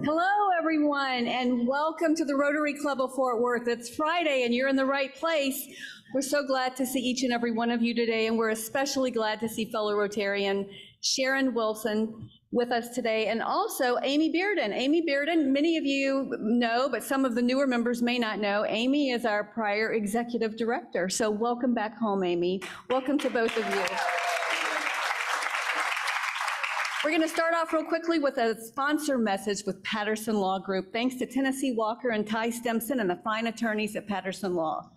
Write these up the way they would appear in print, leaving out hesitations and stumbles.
Hello, everyone, and welcome to the Rotary Club of Fort Worth. It's Friday, and you're in the right place. We're so glad to see each and every one of you today, and we're especially glad to see fellow Rotarian Sharon Wilson with us today, and also Amy Bearden. Amy Bearden, many of you know, but some of the newer members may not know, Amy is our prior executive director. So welcome back home, Amy. Welcome to both of you. We're going to start off real quickly with a sponsor message with Patterson Law Group. Thanks to Tennessee Walker and Ty Stimson and the fine attorneys at Patterson Law.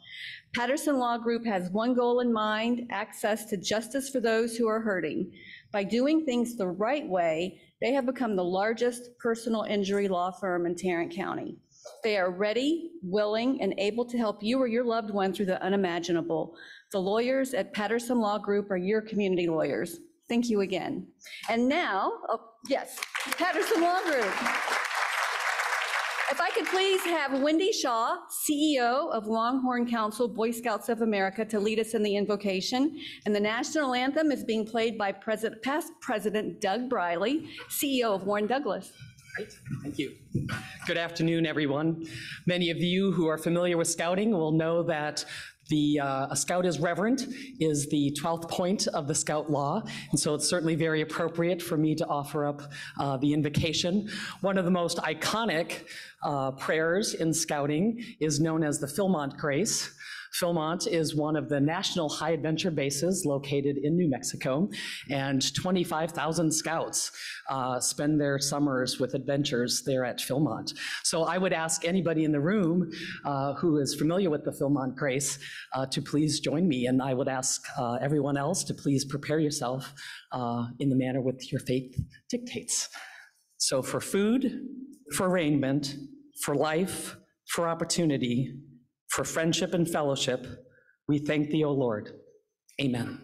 Patterson Law Group has one goal in mind: access to justice for those who are hurting. By doing things the right way, they have become the largest personal injury law firm in Tarrant County. They are ready, willing, and able to help you or your loved one through the unimaginable. The lawyers at Patterson Law Group are your community lawyers. Thank you again. And now, yes, Patterson Law Group. If I could please have Wendy Shaw, CEO of Longhorn Council Boy Scouts of America, to lead us in the invocation. And the national anthem is being played by past President Doug Briley, CEO of Warren Douglas. Great, thank you. Good afternoon, everyone. Many of you who are familiar with Scouting will know that a Scout is reverent is the 12th point of the Scout Law, and so it's certainly very appropriate for me to offer up the invocation. One of the most iconic prayers in Scouting is known as the Philmont Grace. Philmont is one of the national high adventure bases located in New Mexico, and 25,000 Scouts spend their summers with adventures there at Philmont. So I would ask anybody in the room who is familiar with the Philmont Grace to please join me, and I would ask everyone else to please prepare yourself in the manner which your faith dictates. So for food, for raiment, for life, for opportunity, for friendship and fellowship, we thank thee, O Lord. Amen.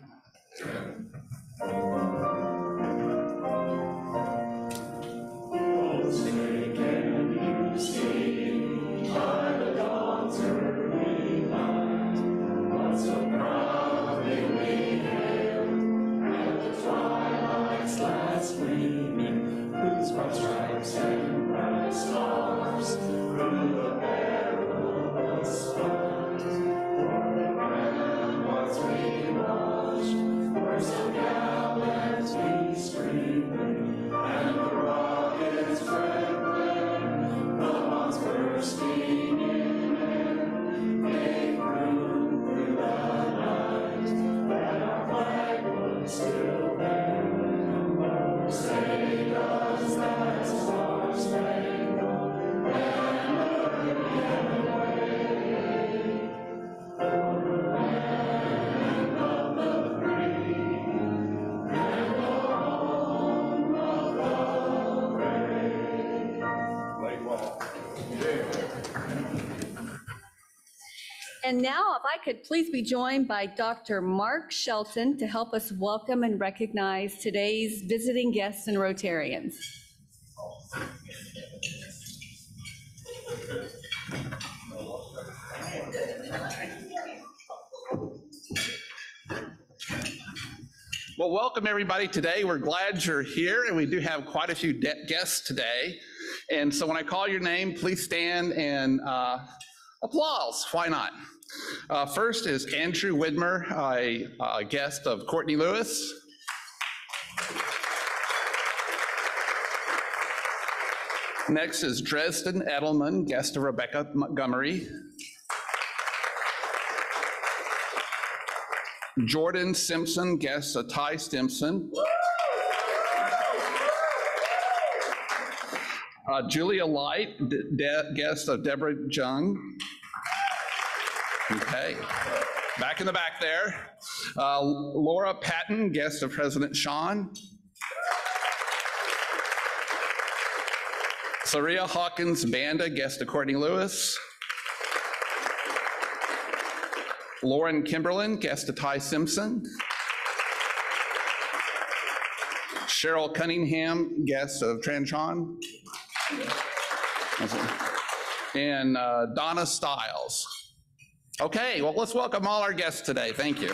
And now, if I could please be joined by Dr. Mark Shelton to help us welcome and recognize today's visiting guests and Rotarians. Well, welcome everybody today. We're glad you're here, and we do have quite a few guests today. And so when I call your name, please stand and applause. Why not? First is Andrew Widmer, a guest of Courtney Lewis. Next is Dresden Edelman, guest of Rebecca Montgomery. Jordan Simpson, guest of Ty Stimson. Julia Light, guest of Deborah Jung. Okay, back in the back there. Laura Patton, guest of President Sean. Saria Hawkins Banda, guest Courtney Lewis. Lauren Kimberlin, guest to Ty Simpson. Cheryl Cunningham, guest of Tranchon. And Donna Stiles. Okay, well, let's welcome all our guests today. Thank you.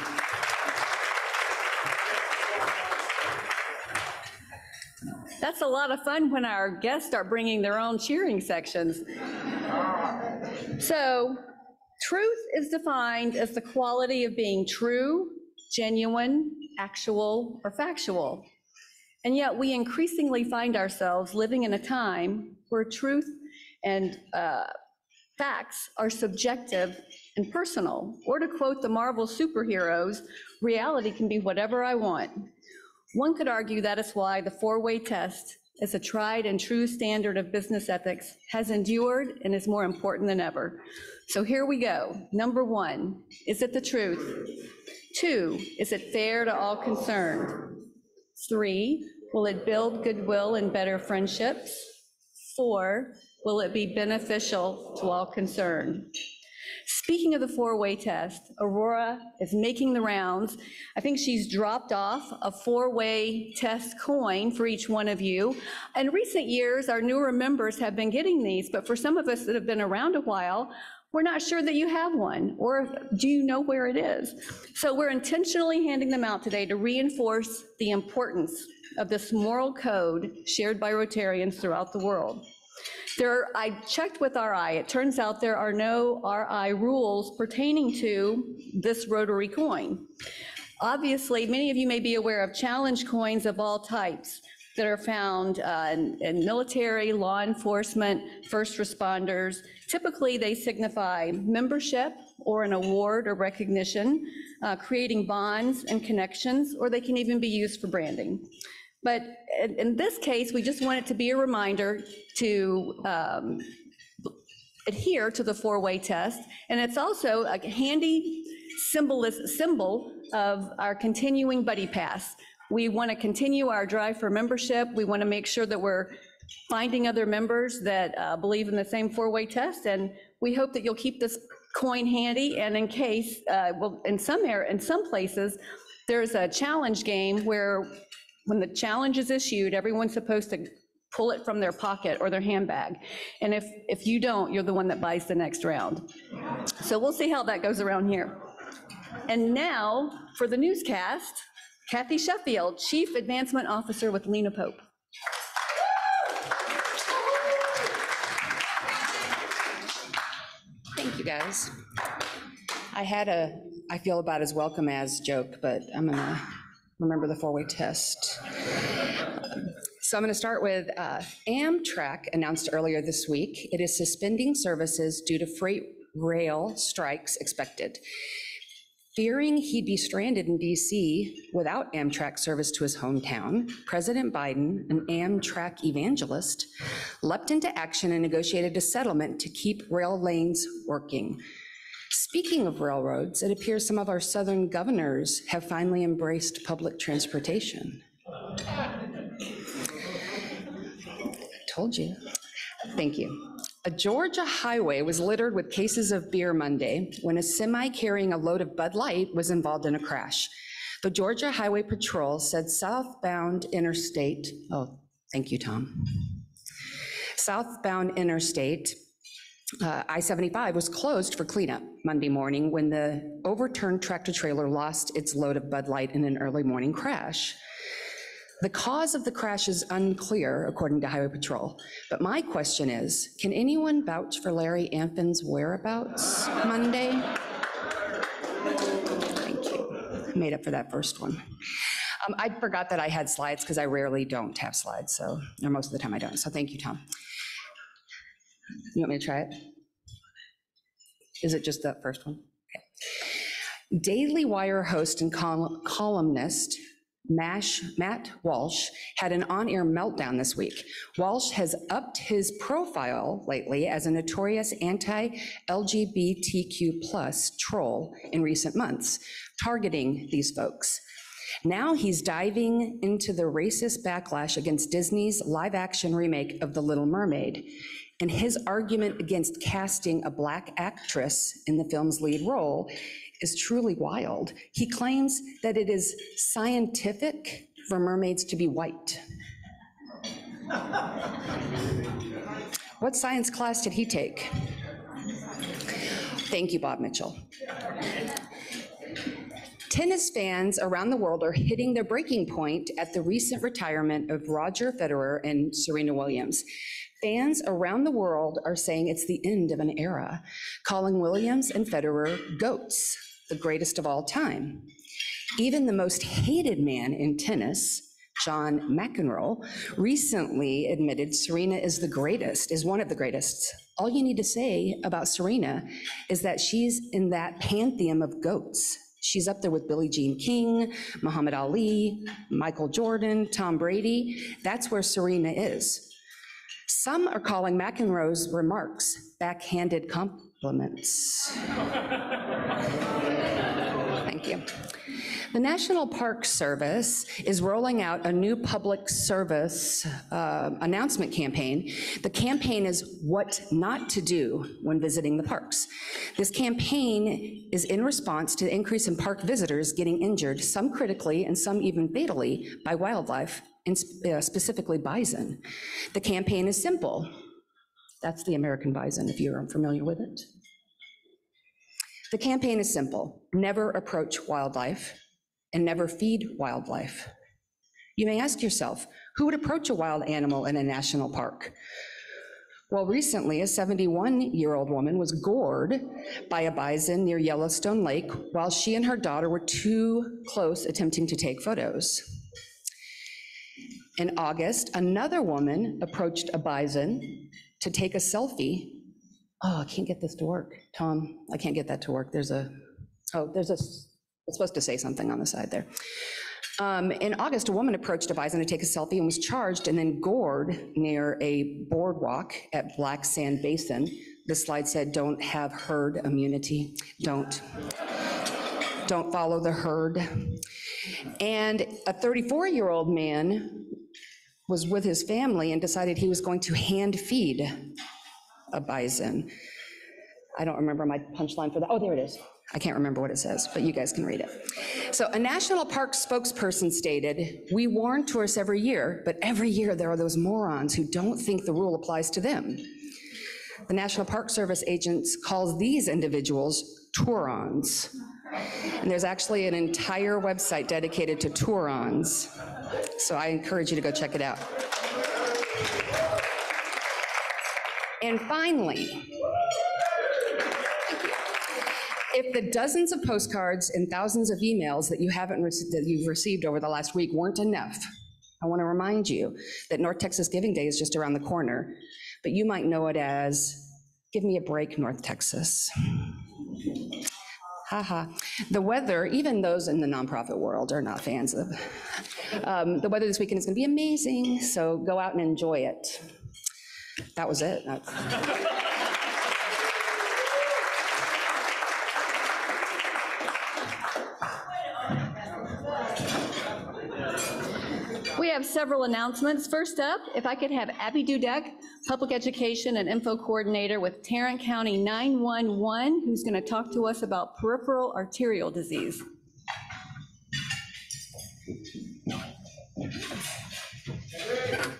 That's a lot of fun when our guests start bringing their own cheering sections. So, truth is defined as the quality of being true, genuine, actual, or factual. And yet we increasingly find ourselves living in a time where truth and facts are subjective and personal. Or to quote the Marvel superheroes, reality can be whatever I want. One could argue that is why the four-way test, as a tried and true standard of business ethics, has endured and is more important than ever. So here we go. Number one, is it the truth? 2, is it fair to all concerned? 3, will it build goodwill and better friendships? 4, will it be beneficial to all concerned? Speaking of the four-way test, Aurora is making the rounds. I think she's dropped off a four-way test coin for each one of you. In recent years, our newer members have been getting these, but for some of us that have been around a while, we're not sure that you have one, or do you know where it is? So we're intentionally handing them out today to reinforce the importance of this moral code shared by Rotarians throughout the world. I checked with RI. It turns out there are no RI rules pertaining to this Rotary coin. Obviously, many of you may be aware of challenge coins of all types that are found in military, law enforcement, first responders. Typically, they signify membership or an award or recognition, creating bonds and connections, or they can even be used for branding. But in this case, we just want it to be a reminder to adhere to the four-way test. And it's also a handy symbol of our continuing buddy pass. We want to continue our drive for membership. We want to make sure that we're finding other members that believe in the same four-way test. And we hope that you'll keep this coin handy. And in case, well, in some places, there's a challenge game where when the challenge is issued, everyone's supposed to pull it from their pocket or their handbag. And if you don't, you're the one that buys the next round. So we'll see how that goes around here. And now for the newscast, Kathy Sheffield, Chief Advancement Officer with Lena Pope. Thank you, guys. I had a "I feel about as welcome as" joke, but I'm gonna remember the four-way test. So I'm going to start with Amtrak announced earlier this week it is suspending services due to freight rail strikes expected. Fearing he'd be stranded in DC without Amtrak service to his hometown, President Biden, an Amtrak evangelist, leapt into action and negotiated a settlement to keep rail lanes working. Speaking of railroads, it appears some of our southern governors have finally embraced public transportation. Told you. Thank you. A Georgia highway was littered with cases of beer Monday when a semi carrying a load of Bud Light was involved in a crash. The Georgia Highway Patrol said southbound interstate, oh, thank you, Tom. Southbound interstate I-75 was closed for cleanup Monday morning when the overturned tractor trailer lost its load of Bud Light in an early morning crash. The cause of the crash is unclear, according to Highway Patrol. But my question is, can anyone vouch for Larry Amfin's whereabouts Monday? Thank you. I made up for that first one. I forgot that I had slides because I rarely don't have slides, so, or most of the time I don't. So thank you, Tom. You want me to try it? Is it just that first one? Okay. Daily Wire host and columnist Matt Walsh had an on-air meltdown this week. Walsh has upped his profile lately as a notorious anti-LGBTQ+ troll in recent months, targeting these folks. Now he's diving into the racist backlash against Disney's live-action remake of The Little Mermaid. And his argument against casting a Black actress in the film's lead role is truly wild. He claims that it is scientific for mermaids to be white. What science class did he take? Thank you, Bob Mitchell. Tennis fans around the world are hitting their breaking point at the recent retirement of Roger Federer and Serena Williams. Fans around the world are saying it's the end of an era, calling Williams and Federer GOATs, the greatest of all time. Even the most hated man in tennis, John McEnroe, recently admitted Serena is one of the greatest. All you need to say about Serena is that she's in that pantheon of GOATs. She's up there with Billie Jean King, Muhammad Ali, Michael Jordan, Tom Brady. That's where Serena is. Some are calling McEnroe's remarks backhanded compliments. Thank you. The National Park Service is rolling out a new public service announcement campaign. The campaign is what not to do when visiting the parks. This campaign is in response to the increase in park visitors getting injured, some critically and some even fatally, by wildlife, and specifically bison. The campaign is simple. That's the American bison, if you're unfamiliar with it. The campaign is simple. Never approach wildlife and never feed wildlife. You may ask yourself, who would approach a wild animal in a national park? Well, recently, a 71-year-old woman was gored by a bison near Yellowstone Lake while she and her daughter were too close attempting to take photos. In August, another woman approached a bison to take a selfie. Oh, I can't get this to work. Tom, I can't get that to work. It's supposed to say something on the side there. In August, a woman approached a bison to take a selfie and was charged and then gored near a boardwalk at Black Sand Basin. The slide said, "Don't have herd immunity. Don't follow the herd." And a 34-year-old man was with his family and decided he was going to hand feed a bison. I don't remember my punchline for that. Oh, there it is. I can't remember what it says, but you guys can read it. So a national park spokesperson stated, "We warn tourists every year, but every year there are those morons who don't think the rule applies to them." The National Park Service agents calls these individuals Tourons. And there's actually an entire website dedicated to Tourons. So I encourage you to go check it out. And finally, if the dozens of postcards and thousands of emails that you've received over the last week weren't enough, I want to remind you that North Texas Giving Day is just around the corner, but you might know it as Give Me a Break, North Texas. Haha. The weather, even those in the nonprofit world are not fans of. The weather this weekend is going to be amazing, so go out and enjoy it. That was it. We have several announcements. First up, if I could have Abby Dudek, Public Education and Info Coordinator with Tarrant County 911, who's going to talk to us about peripheral arterial disease.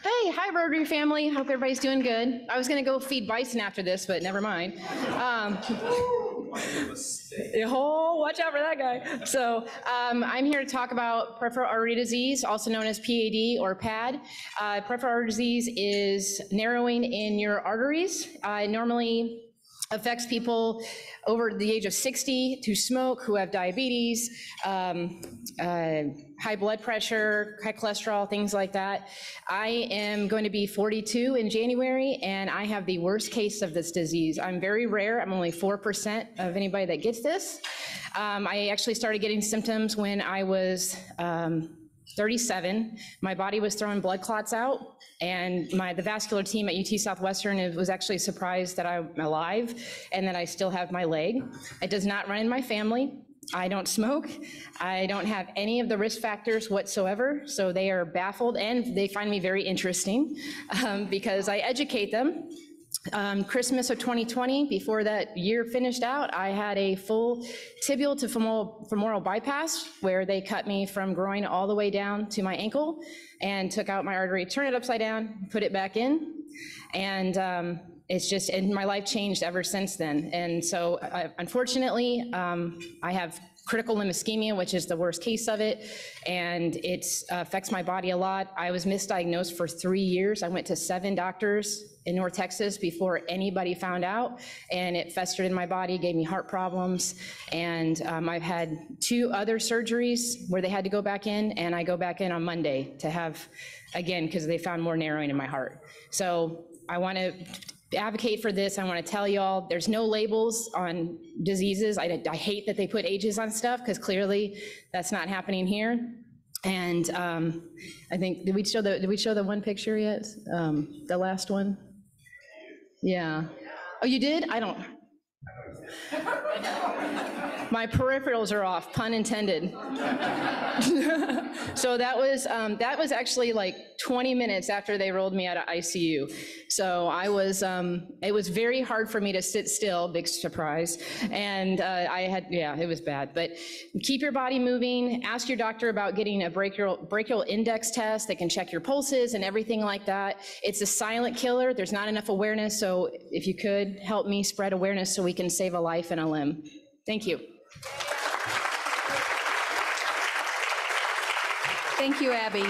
Hey, hi Rotary family. Hope everybody's doing good. I was going to go feed bison after this, but never mind. Oh, watch out for that guy. So I'm here to talk about peripheral artery disease, also known as PAD or PAD. Peripheral artery disease is narrowing in your arteries. It normally affects people over the age of 60 who smoke, who have diabetes, high blood pressure, high cholesterol, things like that. I am going to be 42 in January, and I have the worst case of this disease. I'm very rare. I'm only 4% of anybody that gets this. I actually started getting symptoms when I was 37. My body was throwing blood clots out, and the vascular team at UT Southwestern was actually surprised that I'm alive and that I still have my leg. It does not run in my family. I don't smoke. I don't have any of the risk factors whatsoever, so they are baffled, and they find me very interesting because I educate them. Christmas of 2020, before that year finished out, I had a full tibial to femoral bypass where they cut me from groin all the way down to my ankle and took out my artery, turned it upside down, put it back in, and it's just, and my life changed ever since then. And so unfortunately, I have critical limb ischemia, which is the worst case of it, and it affects my body a lot. I was misdiagnosed for 3 years. I went to 7 doctors in North Texas before anybody found out, and it festered in my body, gave me heart problems, and I've had 2 other surgeries where they had to go back in, and I go back in on Monday to have, again, because they found more narrowing in my heart. So I want to advocate for this. I want to tell y'all, there's no labels on diseases. I hate that they put ages on stuff, because clearly that's not happening here. And I think, did we show the one picture yet? The last one? Yeah. Oh, you did? I don't. My peripherals are off, pun intended. So that was actually like 20 minutes after they rolled me out of ICU. So I was, it was very hard for me to sit still, big surprise. And it was bad. But keep your body moving. Ask your doctor about getting a brachial index test that can check your pulses and everything like that. It's a silent killer. There's not enough awareness. So if you could help me spread awareness so we can save a life and a limb. Thank you. Thank you, Abby.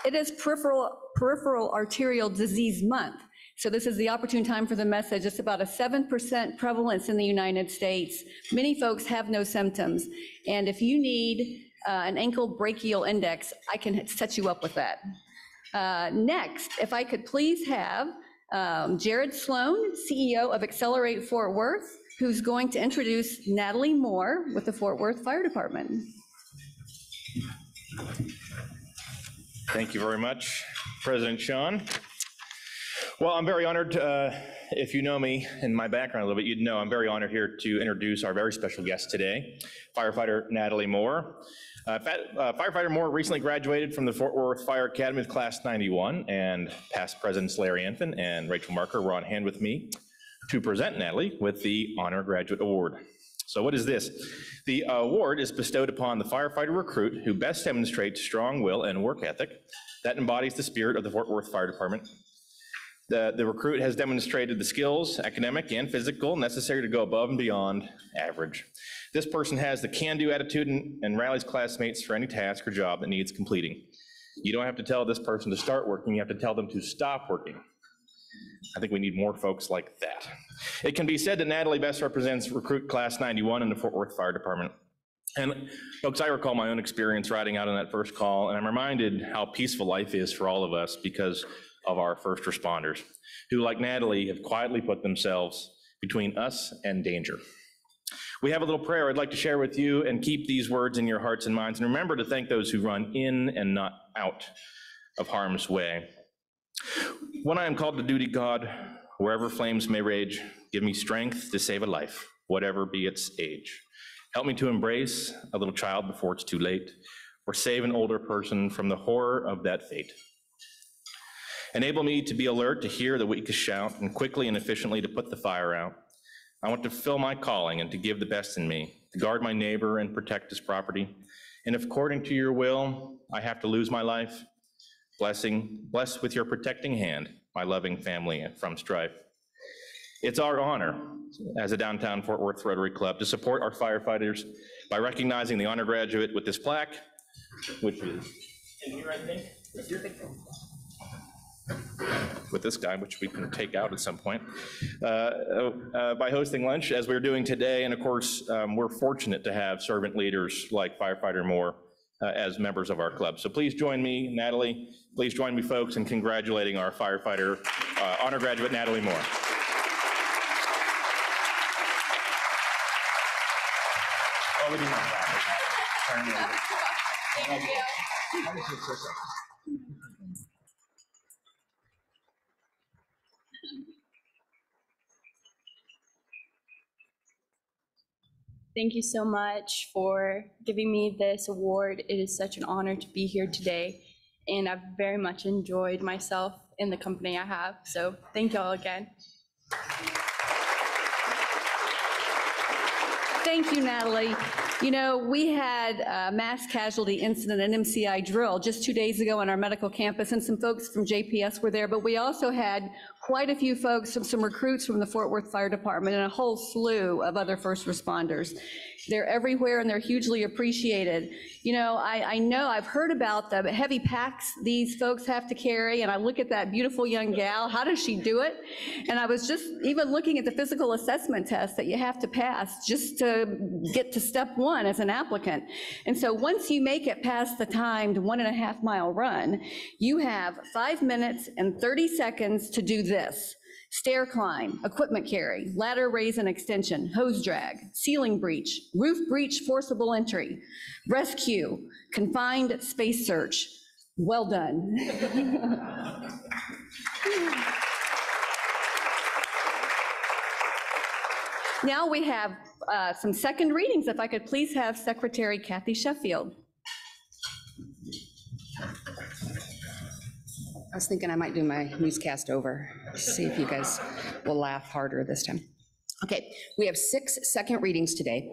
It is peripheral arterial disease month. So this is the opportune time for the message. It's about a 7% prevalence in the United States. Many folks have no symptoms. And if you need an ankle brachial index, I can set you up with that. Next, if I could please have Jared Sloan, CEO of Accelerate Fort Worth, who's going to introduce Natalie Moore with the Fort Worth Fire Department. Thank you very much, President Sean. Well, I'm very honored, if you know me and my background a little bit, you'd know I'm very honored here to introduce our very special guest today, firefighter Natalie Moore. Firefighter Moore recently graduated from the Fort Worth Fire Academy with Class 91, and past Presidents Larry Infant and Rachel Marker were on hand with me to present Natalie with the Honor Graduate Award. So what is this? The award is bestowed upon the firefighter recruit who best demonstrates strong will and work ethic that embodies the spirit of the Fort Worth Fire Department. The recruit has demonstrated the skills, academic and physical, necessary to go above and beyond average. This person has the can-do attitude and rallies classmates for any task or job that needs completing. You don't have to tell this person to start working, you have to tell them to stop working. I think we need more folks like that. It can be said that Natalie best represents recruit Class 91 in the Fort Worth Fire Department. And folks, I recall my own experience riding out on that first call, and I'm reminded how peaceful life is for all of us because of our first responders, who, like Natalie, have quietly put themselves between us and danger. We have a little prayer I'd like to share with you, and keep these words in your hearts and minds, and remember to thank those who run in and not out of harm's way. When I am called to duty, God, wherever flames may rage, give me strength to save a life, whatever be its age. Help me to embrace a little child before it's too late, or save an older person from the horror of that fate. Enable me to be alert to hear the weakest shout, and quickly and efficiently to put the fire out. I want to fulfill my calling and to give the best in me, to guard my neighbor and protect his property. And if according to your will, I have to lose my life, bless with your protecting hand my loving family from strife. It's our honor as a downtown Fort Worth Rotary Club to support our firefighters by recognizing the honor graduate with this plaque, which is in here, I think. With this guy, which we can take out at some point, by hosting lunch as we're doing today. And of course, we're fortunate to have servant leaders like Firefighter Moore as members of our club. So please join me, Natalie, please join me, folks, in congratulating our firefighter honor graduate, Natalie Moore. Oh, we do not have Thank you. Thank you so much for giving me this award. It is such an honor to be here today, and I've very much enjoyed myself in the company I have. So thank you all again. Thank you, Natalie. You know, we had a mass casualty incident, an MCI drill, just 2 days ago on our medical campus, and some folks from JPS were there, but we also had quite a few folks, some recruits from the Fort Worth Fire Department, and a whole slew of other first responders. They're everywhere, and they're hugely appreciated. You know, I know I've heard about the heavy packs these folks have to carry, and I look at that beautiful young gal, how does she do it? And I was just even looking at the physical assessment test that you have to pass just to get to step one as an applicant. And so once you make it past the timed 1.5 mile run, you have 5 minutes and 30 seconds to do this: stair climb, equipment carry, ladder raise and extension, hose drag, ceiling breach, roof breach forcible entry, rescue, confined space search. Well done. Now we have some second readings. If I could please have Secretary Kathy Sheffield. I was thinking I might do my newscast over, see if you guys will laugh harder this time. Okay, we have 6 second readings today.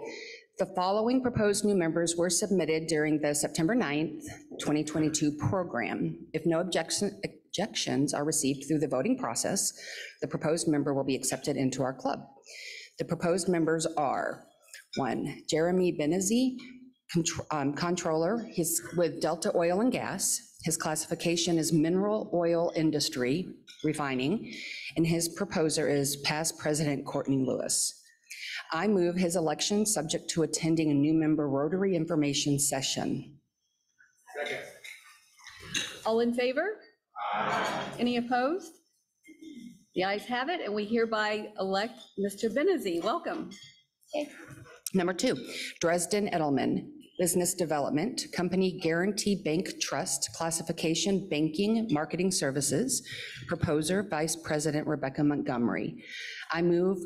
The following proposed new members were submitted during the September 9th, 2022 program. If no objections are received through the voting process, the proposed member will be accepted into our club. The proposed members are: 1, Jeremy Benazzi, Controller, he's with Delta Oil and Gas. His classification is mineral oil industry refining, and his proposer is past President Courtney Lewis. I move his election subject to attending a new member Rotary information session. Second. All in favor? Aye. Any opposed? The ayes have it, and we hereby elect Mr. Benazzi. Welcome. Okay. Number 2, Dresden Edelman, Business Development, Company Guarantee Bank Trust, classification Banking Marketing Services, proposer Vice President Rebecca Montgomery. I move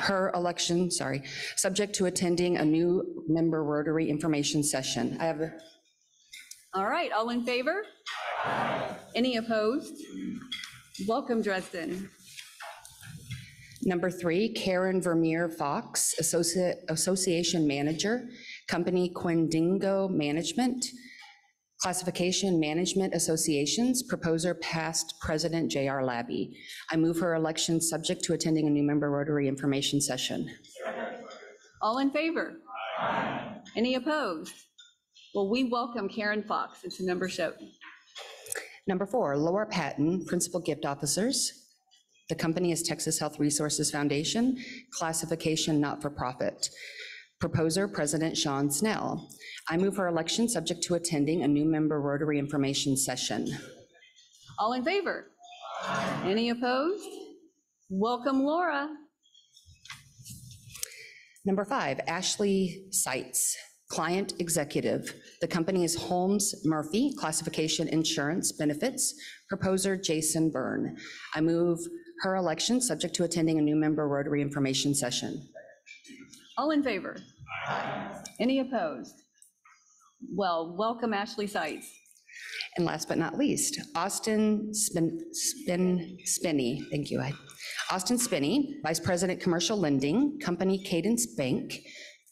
her election, subject to attending a new member Rotary information session. I have a... All right, all in favor? Aye. Any opposed? Welcome, Dresden. Number 3, Karen Vermeer Fox, Association Manager, Company Quindingo Management, classification Management Associations, proposer past President J.R. Labby. I move her election subject to attending a new member Rotary information session. All in favor? Aye. Any opposed? Well, we welcome Karen Fox into membership. Number 4, Laura Patton, Principal Gift Officers. The company is Texas Health Resources Foundation, classification not-for-profit. Proposer, President Sean Snell. I move her election subject to attending a new member Rotary information session. All in favor? Aye. Any opposed? Welcome, Laura. Number 5, Ashley Seitz, Client Executive. The company is Holmes Murphy, classification Insurance Benefits. Proposer, Jason Byrne. I move her election subject to attending a new member Rotary information session. All in favor? Aye. Any opposed? Well, welcome Ashley Seitz. And last but not least, Austin Spinney, thank you. Austin Spinney, Vice President Commercial Lending, Company Cadence Bank,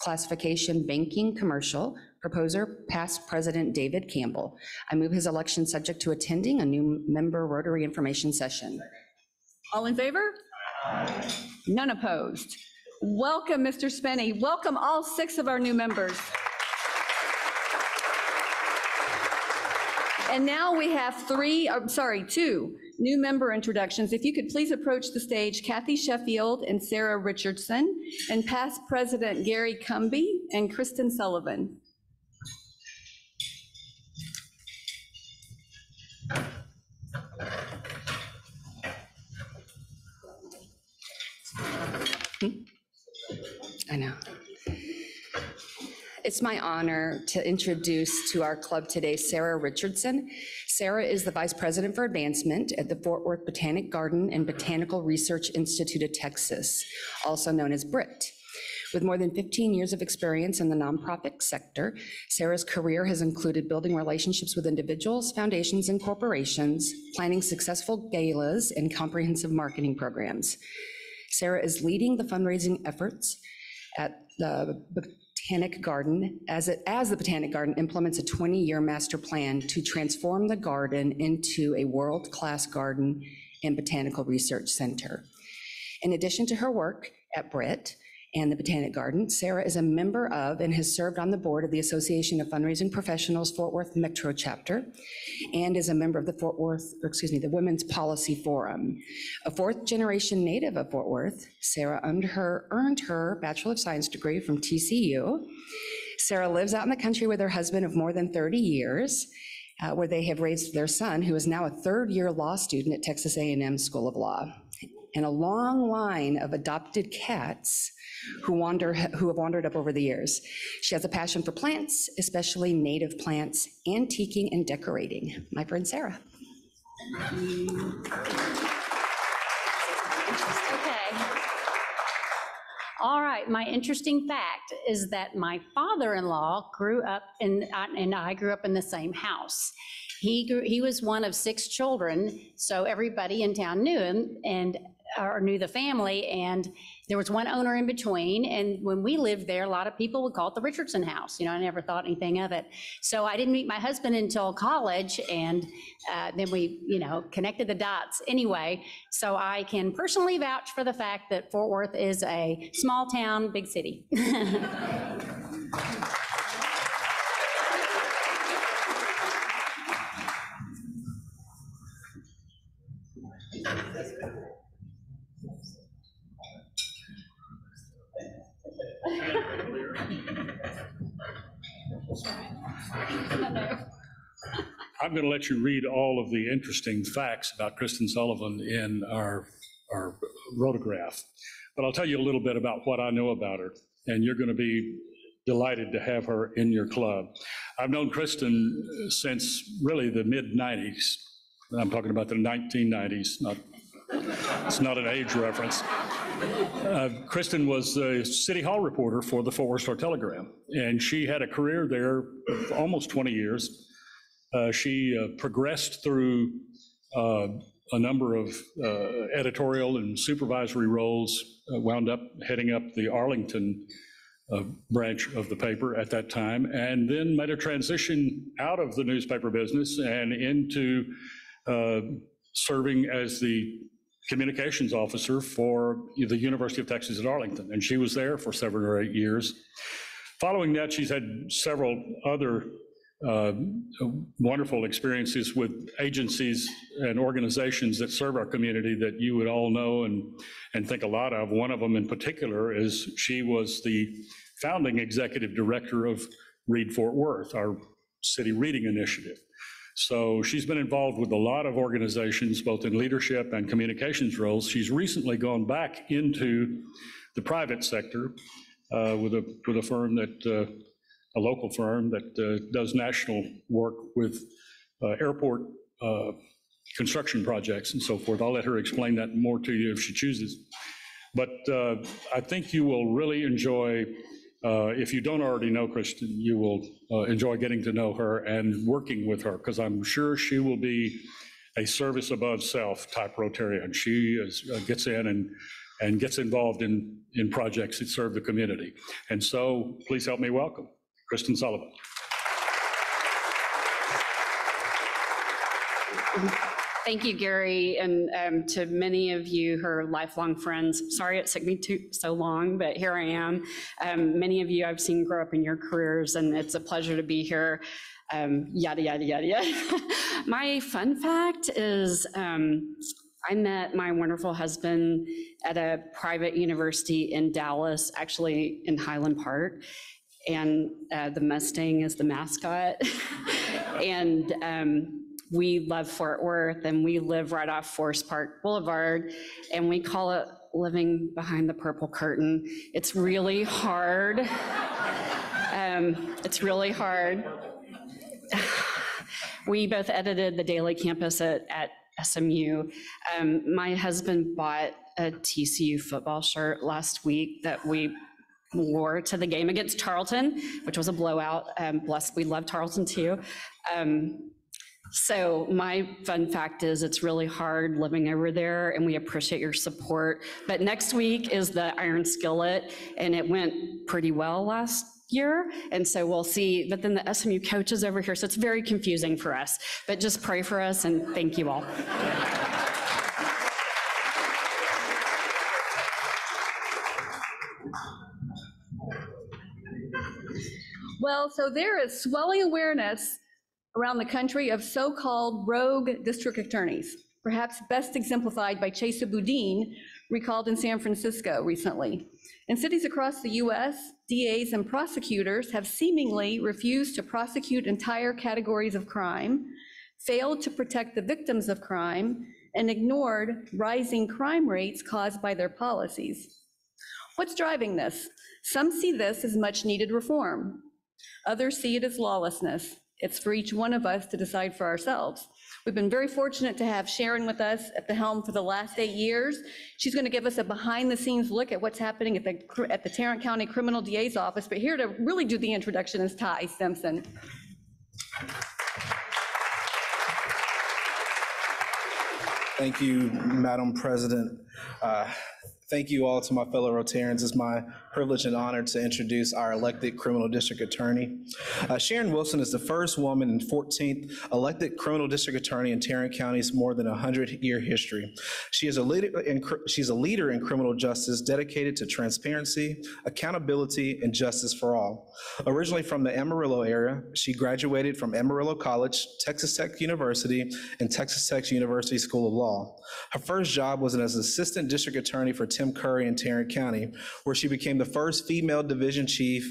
classification Banking Commercial, proposer past President David Campbell. I move his election subject to attending a new member Rotary information session. All in favor? Aye. None opposed. Welcome, Mr. Spinney. Welcome all 6 of our new members. And now we have 2 new member introductions. If you could please approach the stage, Kathy Sheffield and Sarah Richardson, and past President Gary Cumby and Kristen Sullivan. I know. It's my honor to introduce to our club today Sarah Richardson. Sarah is the Vice President for Advancement at the Fort Worth Botanic Garden and Botanical Research Institute of Texas, also known as BRIT. With more than 15 years of experience in the nonprofit sector, Sarah's career has included building relationships with individuals, foundations, and corporations, planning successful galas, and comprehensive marketing programs. Sarah is leading the fundraising efforts at the Botanic Garden as the Botanic Garden implements a 20-year master plan to transform the garden into a world-class garden and botanical research center. In addition to her work at BRIT and the Botanic Garden, Sarah is a member of and has served on the board of the Association of Fundraising Professionals Fort Worth Metro Chapter, and is a member of the Women's Policy Forum. A fourth-generation native of Fort Worth, Sarah earned her Bachelor of Science degree from TCU. Sarah lives out in the country with her husband of more than 30 years, where they have raised their son, who is now a third-year law student at Texas A&M School of Law, and a long line of adopted cats who have wandered up over the years. She has a passion for plants, especially native plants, antiquing and decorating. My friend Sarah. Okay. All right, my interesting fact is that my father-in-law grew up and I grew up in the same house. He was one of 6 children, so everybody in town knew him or knew the family, and there was one owner in between, and when we lived there, a lot of people would call it the Richardson house. I never thought anything of it. So I didn't meet my husband until college, and then we, connected the dots anyway. So I can personally vouch for the fact that Fort Worth is a small town, big city. I'm going to let you read all of the interesting facts about Kristen Sullivan in our rotograph, but I'll tell you a little bit about what I know about her, and you're going to be delighted to have her in your club. I've known Kristen since really the mid-90s. I'm talking about the 1990s, it's not an age reference. Kristen was the City Hall reporter for the Fort Worth Star-Telegram, and she had a career there of almost 20 years. She progressed through a number of editorial and supervisory roles, wound up heading up the Arlington branch of the paper at that time, and then made a transition out of the newspaper business and into serving as the communications officer for the University of Texas at Arlington. And she was there for 7 or 8 years. Following that, she's had several other wonderful experiences with agencies and organizations that serve our community that you would all know and think a lot of. One of them in particular is she was the founding executive director of Read Fort Worth, our city reading initiative. So she's been involved with a lot of organizations, both in leadership and communications roles. She's recently gone back into the private sector with a firm that, a local firm that does national work with airport construction projects and so forth. I'll let her explain that more to you if she chooses. But I think you will really enjoy, if you don't already know Kristen, you will enjoy getting to know her and working with her, because I'm sure she will be a service above self type Rotarian. She gets in and gets involved in projects that serve the community. And so please help me welcome Kristen Sullivan. Thank you, Gary, and to many of you, her lifelong friends. Sorry it took me so long, but here I am. Many of you I've seen grow up in your careers, and it's a pleasure to be here. Yada, yada, yada, yada. My fun fact is I met my wonderful husband at a private university in Dallas, actually in Highland Park. And the Mustang is the mascot. And we love Fort Worth, and we live right off Forest Park Boulevard, and we call it living behind the purple curtain. It's really hard. It's really hard. We both edited the Daily Campus at SMU. My husband bought a TCU football shirt last week that we wore to the game against Tarleton, which was a blowout. We love Tarleton too. So my fun fact is it's really hard living over there, and we appreciate your support. But next week is the Iron Skillet, and it went pretty well last year, and so we'll see. But then the SMU coach is over here, so it's very confusing for us. But just pray for us, and thank you all. Well, so there is swelling awareness around the country of so-called rogue district attorneys, perhaps best exemplified by Chesa Boudin, recalled in San Francisco recently. In cities across the US, DAs and prosecutors have seemingly refused to prosecute entire categories of crime, failed to protect the victims of crime, and ignored rising crime rates caused by their policies. What's driving this? Some see this as much needed reform. Others see it as lawlessness. It's for each one of us to decide for ourselves. We've been very fortunate to have Sharon with us at the helm for the last 8 years. She's going to give us a behind-the-scenes look at what's happening at the Tarrant County Criminal DA's office, but here to really do the introduction is Ty Stimson. Thank you, Madam President. Thank you all to my fellow Rotarians. It's my privilege and honor to introduce our elected criminal district attorney. Sharon Wilson is the first woman and 14th elected criminal district attorney in Tarrant County's more than 100-year history. She's a leader in criminal justice dedicated to transparency, accountability, and justice for all. Originally from the Amarillo area, she graduated from Amarillo College, Texas Tech University, and Texas Tech University School of Law. Her first job was as assistant district attorney for Tim Curry in Tarrant County, where she became the first female division chief.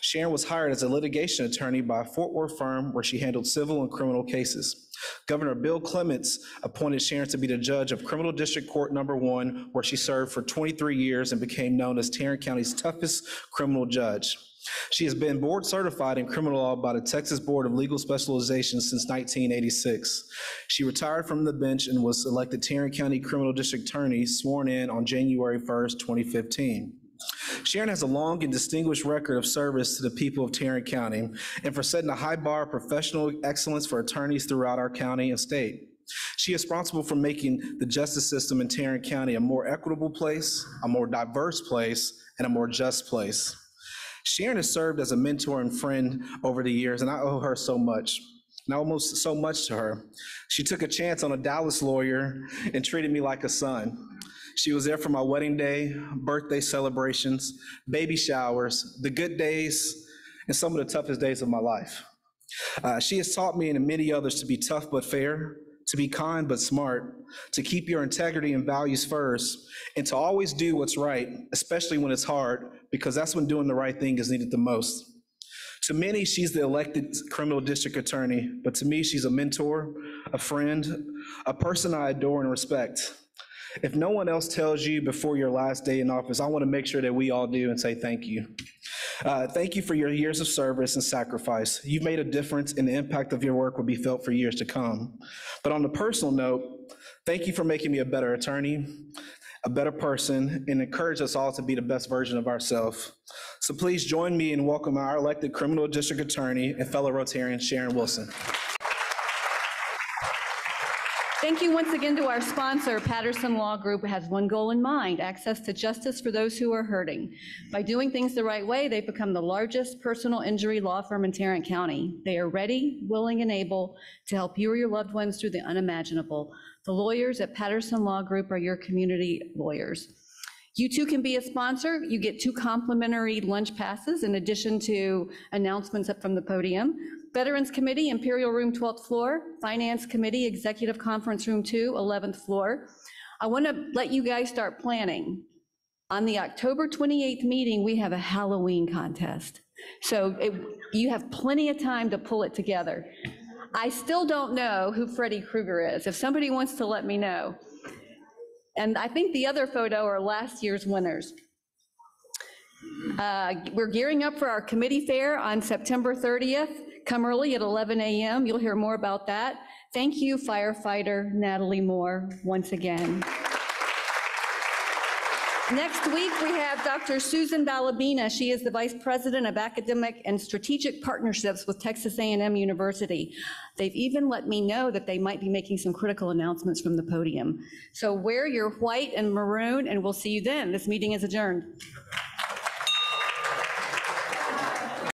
Sharon was hired as a litigation attorney by a Fort Worth firm where she handled civil and criminal cases. Governor Bill Clements appointed Sharon to be the judge of Criminal District Court No. 1, where she served for 23 years and became known as Tarrant County's toughest criminal judge. She has been board certified in criminal law by the Texas Board of Legal Specialization since 1986. She retired from the bench and was elected Tarrant County Criminal District Attorney, sworn in on January 1st, 2015. Sharon has a long and distinguished record of service to the people of Tarrant County and for setting a high bar of professional excellence for attorneys throughout our county and state. She is responsible for making the justice system in Tarrant County a more equitable place, a more diverse place, and a more just place. Sharon has served as a mentor and friend over the years, and I owe her so much, and almost so much to her. She took a chance on a Dallas lawyer and treated me like a son. She was there for my wedding day, birthday celebrations, baby showers, the good days, and some of the toughest days of my life. She has taught me and many others to be tough but fair, to be kind but smart, to keep your integrity and values first, and to always do what's right, especially when it's hard, because that's when doing the right thing is needed the most. To many, she's the elected criminal district attorney, but to me, she's a mentor, a friend, a person I adore and respect. If no one else tells you before your last day in office, I want to make sure that we all do and say thank you. Thank you for your years of service and sacrifice. You've made a difference, and the impact of your work will be felt for years to come. But on a personal note, thank you for making me a better attorney, a better person, and encourage us all to be the best version of ourselves. So please join me in welcoming our elected criminal district attorney and fellow Rotarian, Sharon Wilson. Thank you once again to our sponsor. Patterson Law Group has one goal in mind: access to justice for those who are hurting. By doing things the right way, they've become the largest personal injury law firm in Tarrant County. They are ready, willing, and able to help you or your loved ones through the unimaginable. The lawyers at Patterson Law Group are your community lawyers. You too can be a sponsor. You get 2 complimentary lunch passes in addition to announcements up from the podium. Veterans Committee, Imperial Room, 12th floor. Finance Committee, Executive Conference Room 2, 11th floor. I want to let you guys start planning. On the October 28th meeting, we have a Halloween contest. So you have plenty of time to pull it together. I still don't know who Freddy Krueger is. If somebody wants to let me know. And I think the other photo are last year's winners. We're gearing up for our committee fair on September 30th. Come early at 11 a.m. You'll hear more about that. Thank you, firefighter Natalie Moore, once again. Next week, we have Dr. Susan Balabina. She is the Vice President of Academic and Strategic Partnerships with Texas A&M University. They've even let me know that they might be making some critical announcements from the podium. So wear your white and maroon, and we'll see you then. This meeting is adjourned.